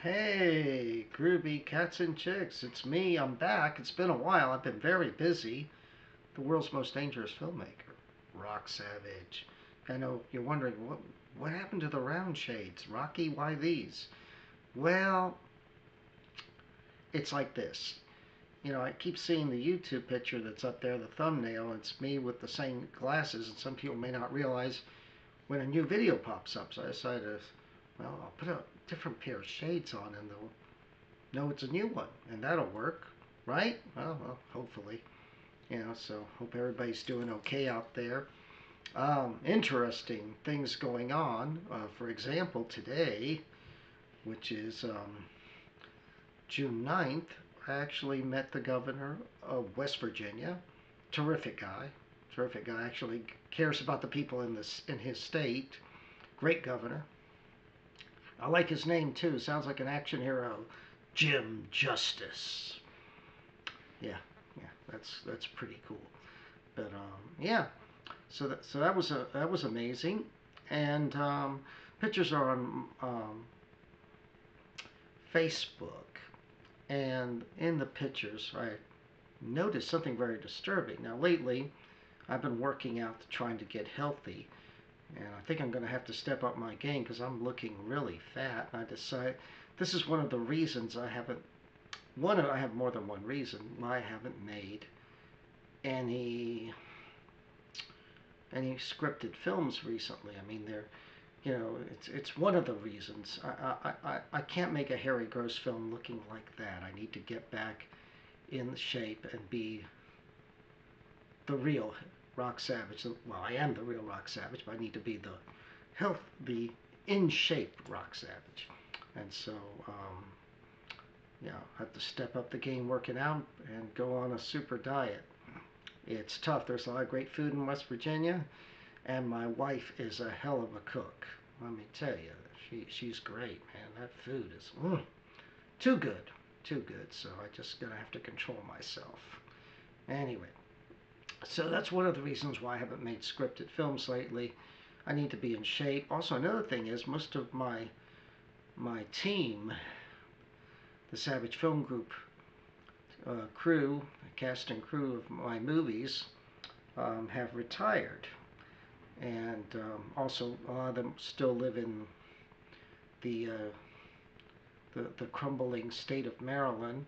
Hey, groovy cats and chicks, it's me. I'm back. It's been a while. I've been very busy. The world's most dangerous filmmaker, Rock Savage. I know you're wondering what happened to the round shades, Rocky. Why these? Well, it's like this. I keep seeing the YouTube picture that's up there, the thumbnail. It's me with the same glasses, and some people may not realize when a new video pops up. So I decided, well, I'll put a different pair of shades on, and they'll know it's a new one, and that'll work, right? Well, hopefully. So hope everybody's doing okay out there. Interesting things going on. For example, today, which is June 9th, I actually met the governor of West Virginia. Terrific guy. Terrific guy. Actually cares about the people in his state. Great governor. I like his name too. Sounds like an action hero. Jim Justice. Yeah, yeah, that's pretty cool. But yeah, so that was amazing, and pictures are on Facebook, and in the pictures I noticed something very disturbing. Now lately, I've been working out trying to get healthy, and I think I'm going to have to step up my game because I'm looking really fat. And I decided this is one of the reasons I haven't. I have more than one reason why I haven't made any any scripted films recently. I mean, it's one of the reasons. I can't make a Harry Gross film looking like that. I need to get back in shape and be the real Rock Savage. Well, I am the real Rock Savage, but I need to be the in shape Rock Savage. And so, I have to step up the game working out and go on a super diet. It's tough. There's a lot of great food in West Virginia, and my wife is a hell of a cook. Let me tell you, she's great, man. That food is too good, too good. So I just gonna have to control myself. Anyway, so that's one of the reasons why I haven't made scripted films lately. I need to be in shape. Also, another thing is most of my team, the Savage Film Group crew, cast and crew of my movies, have retired, and also a lot of them still live in the the crumbling state of Maryland,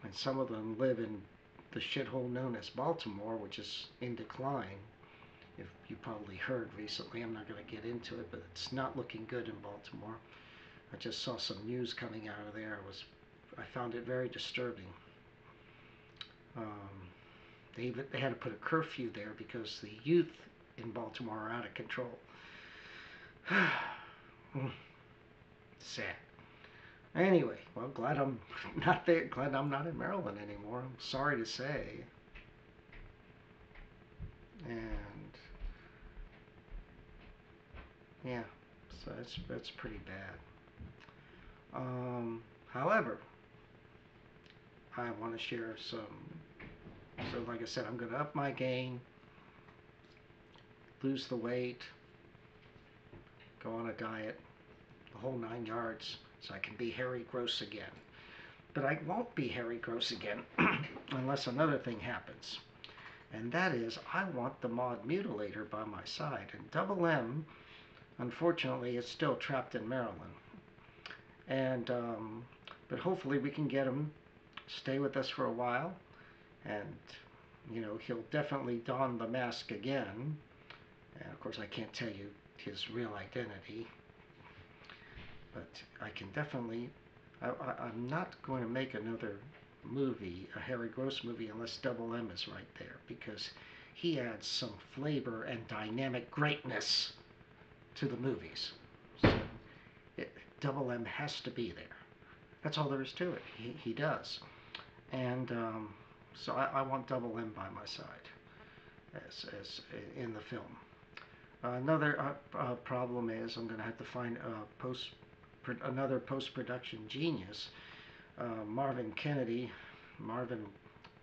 and some of them live in the shithole known as Baltimore, which is in decline. If you probably heard recently, I'm not going to get into it, but it's not looking good in Baltimore. I just saw some news coming out of there. I found it very disturbing. Um, they had to put a curfew there because the youth in Baltimore are out of control. Sad. Anyway, well, glad I'm not there. Glad I'm not in Maryland anymore. I'm sorry to say. And yeah, so that's pretty bad. However, I want to share some. So, like I said, I'm going to up my game, lose the weight, go on a diet, the whole 9 yards, so I can be Harry Gross again. But I won't be Harry Gross again unless another thing happens. And that is, I want the Mod Mutilator by my side. And Double M, unfortunately, is still trapped in Maryland. And but hopefully we can get him stay with us for a while, and he'll definitely don the mask again. And of course, I can't tell you his real identity, but I can definitely. I'm not going to make another movie, a Harry Gross movie, unless Double M is right there, because he adds some flavor and dynamic greatness to the movies. So Double M has to be there. That's all there is to it. He does. And so I want Double M by my side as in the film. Another problem is I'm going to have to find another post-production genius. Marvin Kennedy. Marvin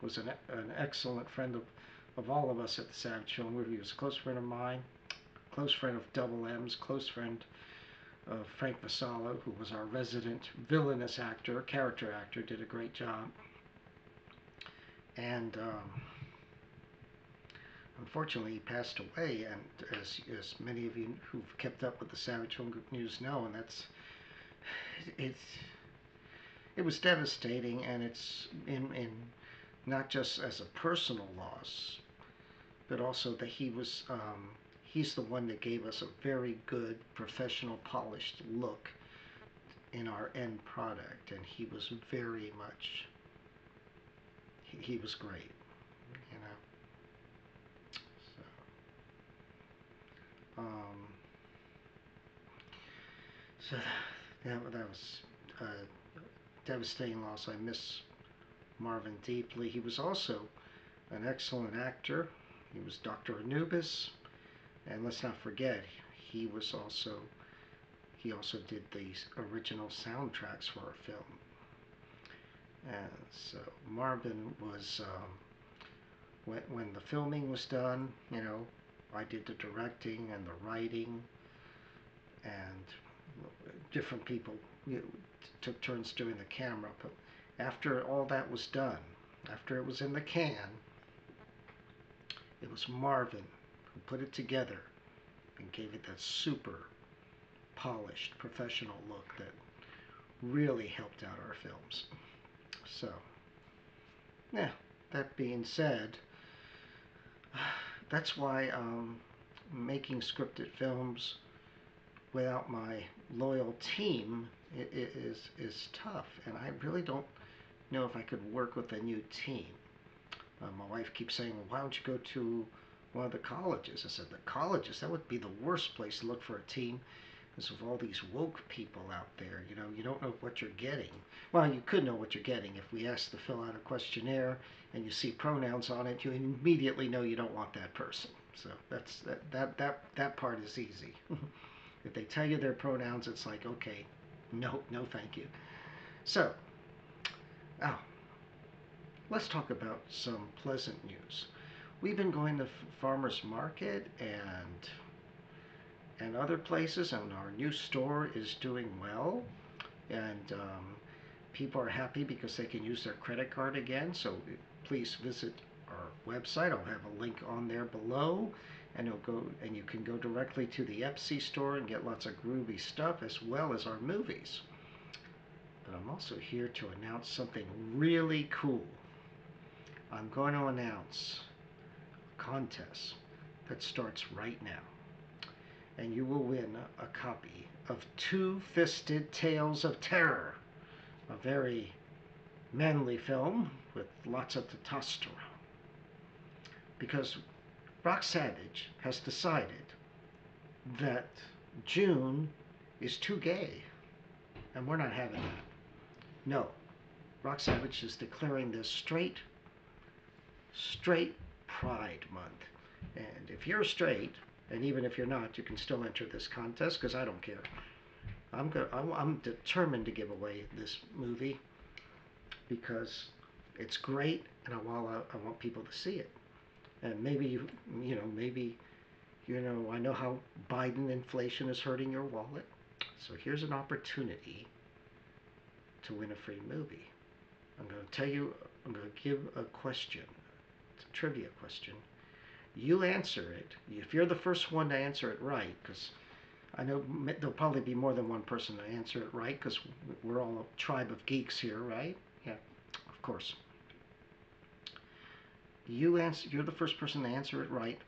was an excellent friend of all of us at the Savage Film Group. He was a close friend of mine, close friend of Double M's, close friend Frank Vassallo, who was our resident villainous actor, character actor, did a great job. And unfortunately, he passed away. And as many of you who've kept up with the Savage Film Group news know, and it's it was devastating, and it's in not just as a personal loss, but also that he's the one that gave us a very good, professional, polished look in our end product, and he was very much, he was great, you know. So, so that was a devastating loss. I miss Marvin deeply. He was also an excellent actor. He was Dr. Anubis, and let's not forget, he also did the original soundtracks for our film. And so Marvin was, when the filming was done, you know, I did the directing and the writing, and different people, you know, took turns doing the camera. But after all that was done, after it was in the can, it was Marvin who put it together and gave it that super polished, professional look that really helped out our films. So, yeah, that being said, that's why making scripted films without my loyal team is tough, and I really don't know if I could work with a new team. My wife keeps saying, well, why don't you go to one of the colleges? I said, the colleges? That would be the worst place to look for a team, because of all these woke people out there. You know, you don't know what you're getting. Well, you could know what you're getting if we asked to fill out a questionnaire and you see pronouns on it, you immediately know you don't want that person. So that part is easy. If they tell you their pronouns, it's like, okay, no, thank you. So, now, let's talk about some pleasant news. We've been going to farmers market and other places, and our new store is doing well, and people are happy because they can use their credit card again. So please visit our website. I'll have a link on there below, and you can go directly to the Etsy store and get lots of groovy stuff, as well as our movies. But I'm also here to announce something really cool. I'm going to announce a contest that starts right now, and you will win a copy of Two-Fisted Tales of Terror, a very manly film with lots of testosterone. Because Rock Savage has decided that June is too gay, and we're not having that. No, Rock Savage is declaring this straight Pride Month. And if you're straight, and even if you're not, you can still enter this contest, because I don't care. I'm determined to give away this movie because it's great, and I want people to see it. And maybe I know how Biden inflation is hurting your wallet. So here's an opportunity to win a free movie. I'm going to give a question. It's a trivia question. You answer it. If you're the first one to answer it right, because I know there'll probably be more than one person to answer it right, because we're all a tribe of geeks here, right? Yeah, of course. You're the first person to answer it right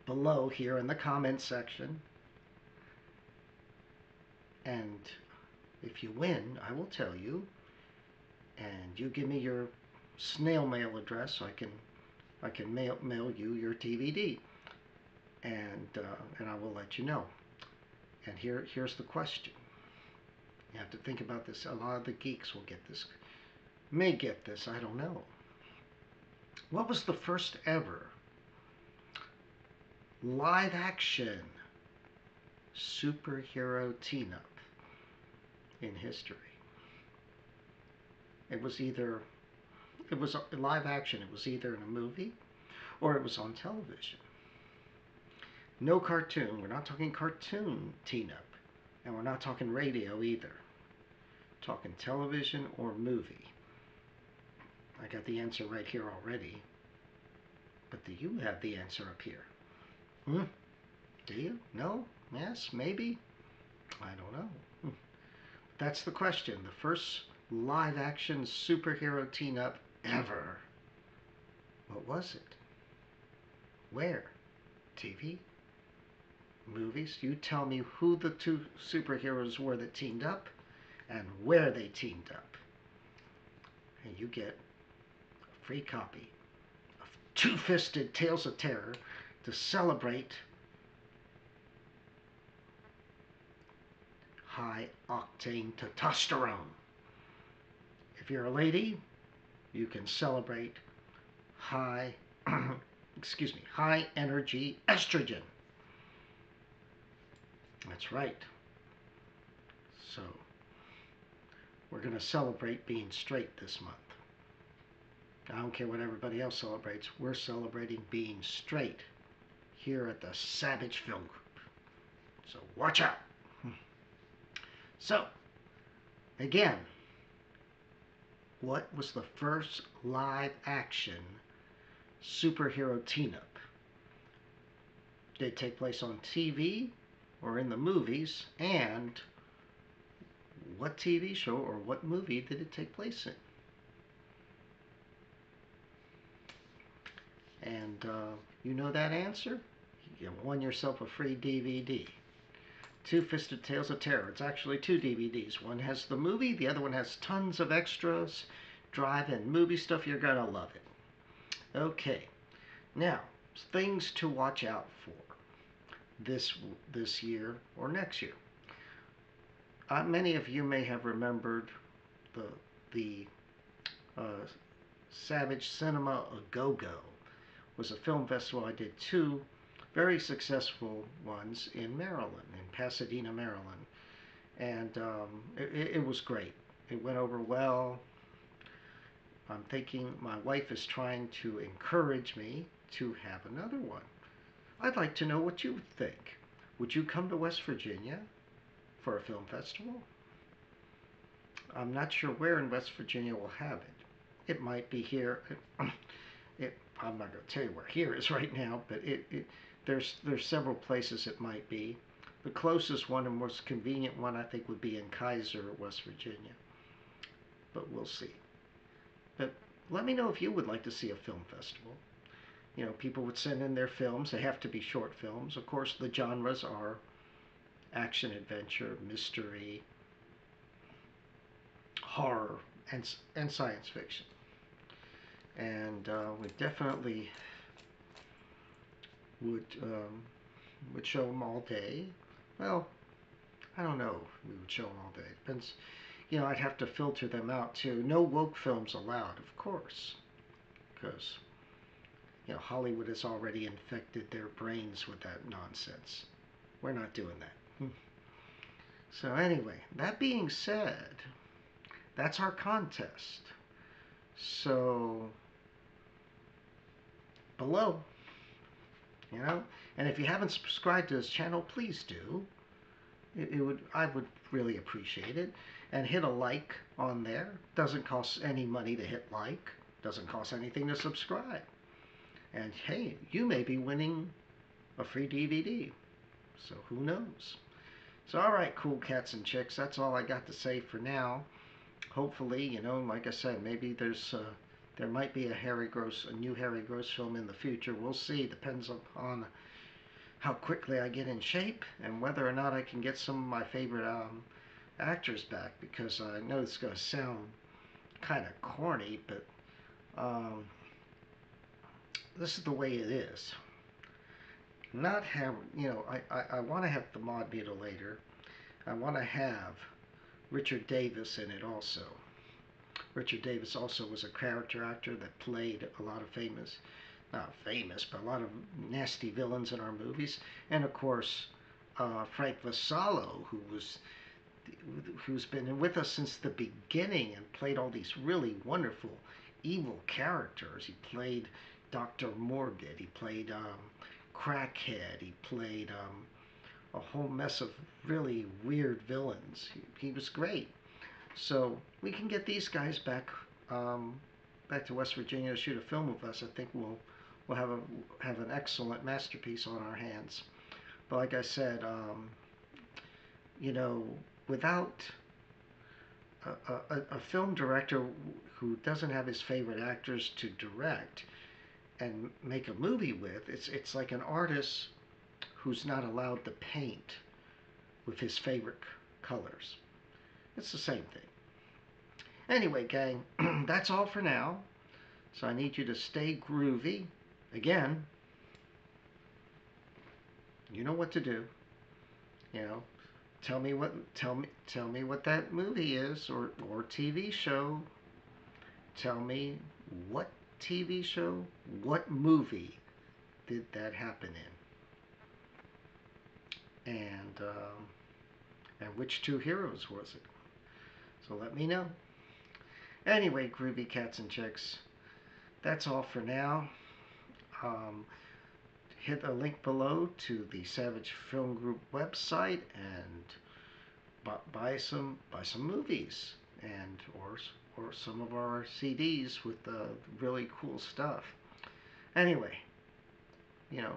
below here in the comments section. And if you win, I will tell you, and you give me your snail mail address so I can mail you your DVD, and I will let you know. And here's the question. You have to think about this. A lot of the geeks will get this, may get this, I don't know. What was the first ever live action superhero team-up in history? It was live action. It was either in a movie or it was on television. No cartoon. We're not talking cartoon team-up. And we're not talking radio either. Talking television or movie. I got the answer right here already. But do you have the answer up here? Do you? No? Yes? Maybe? I don't know. That's the question. The first live action superhero team-up ever. What was it? Where? TV? Movies? You tell me who the two superheroes were that teamed up and where they teamed up. And you get a free copy of Two-Fisted Tales of Terror to celebrate high-octane testosterone. If you're a lady, you can celebrate high energy estrogen. That's right. So, we're going to celebrate being straight this month. I don't care what everybody else celebrates. We're celebrating being straight here at the Savage Film Group. So, watch out. So, again, what was the first live action superhero team-up? Did it take place on TV or in the movies? And what TV show or what movie did it take place in? And you know that answer? You won yourself a free DVD. Two-Fisted Tales of Terror. It's actually two DVDs. One has the movie, the other one has tons of extras, drive-in movie stuff. You're gonna love it. Okay, now things to watch out for this year or next year. Many of you may have remembered the Savage Cinema A Go-Go was a film festival. I did two very successful ones in Maryland, in Pasadena, Maryland, and it was great. It went over well. I'm thinking my wife is trying to encourage me to have another one. I'd like to know what you think. Would you come to West Virginia for a film festival? I'm not sure where in West Virginia we'll have it. It might be here. I'm not going to tell you where here is right now, but there's several places it might be. The closest one and most convenient one I think would be in Kaiser, West Virginia. But we'll see. But let me know if you would like to see a film festival. You know, people would send in their films. They have to be short films. Of course, the genres are action, adventure, mystery, horror, and science fiction. And we definitely would show them all day. Well, I don't know if we would show them all day. Depends. You know, I'd have to filter them out too. No woke films allowed, of course, because you know Hollywood has already infected their brains with that nonsense. We're not doing that. So anyway, that being said, that's our contest. So below, you know, and if you haven't subscribed to this channel, please do. I would really appreciate it. And hit a like on there. Doesn't cost any money to hit like. Doesn't cost anything to subscribe. And hey, you may be winning a free DVD. So who knows? So alright, cool cats and chicks, that's all I got to say for now. Hopefully, you know, like I said, maybe there might be a new Harry Gross film in the future. We'll see. Depends upon how quickly I get in shape and whether or not I can get some of my favorite actors back, because I know it's going to sound kind of corny, but this is the way it is. Not have, you know, I want to have the mod mutilator. I want to have Richard Davis in it also. Richard Davis also was a character actor that played a lot of not famous, but a lot of nasty villains in our movies. And of course, Frank Vassallo, who's been with us since the beginning and played all these really wonderful evil characters. He played Dr. Morbid, he played Crackhead, he played a whole mess of really weird villains. He was great. So we can get these guys back to West Virginia to shoot a film with us. I think we'll have an excellent masterpiece on our hands. But like I said, you know, without a film director who doesn't have his favorite actors to direct and make a movie with, it's like an artist who's not allowed to paint with his favorite colors. It's the same thing. Anyway, gang, that's all for now. So I need you to stay groovy. Again, you know what to do. You know, tell me what that movie is or TV show. Tell me what TV show, what movie did that happen in, and which two heroes was it? So let me know. Anyway, groovy cats and chicks, that's all for now. Um, Hit a link below to the Savage Film Group website and buy some movies and or some of our CDs with really cool stuff. Anyway, you know,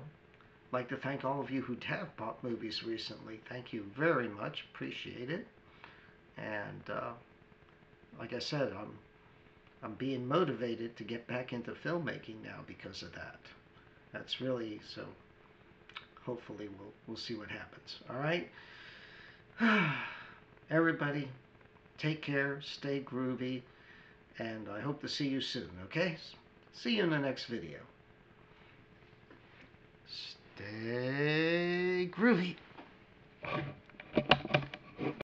like to thank all of you who have bought movies recently. Thank you very much. Appreciate it. And like I said, I'm being motivated to get back into filmmaking now because of that. That's really so. Hopefully, we'll see what happens. All right, everybody, take care, stay groovy, and I hope to see you soon. Okay, see you in the next video. Stay groovy.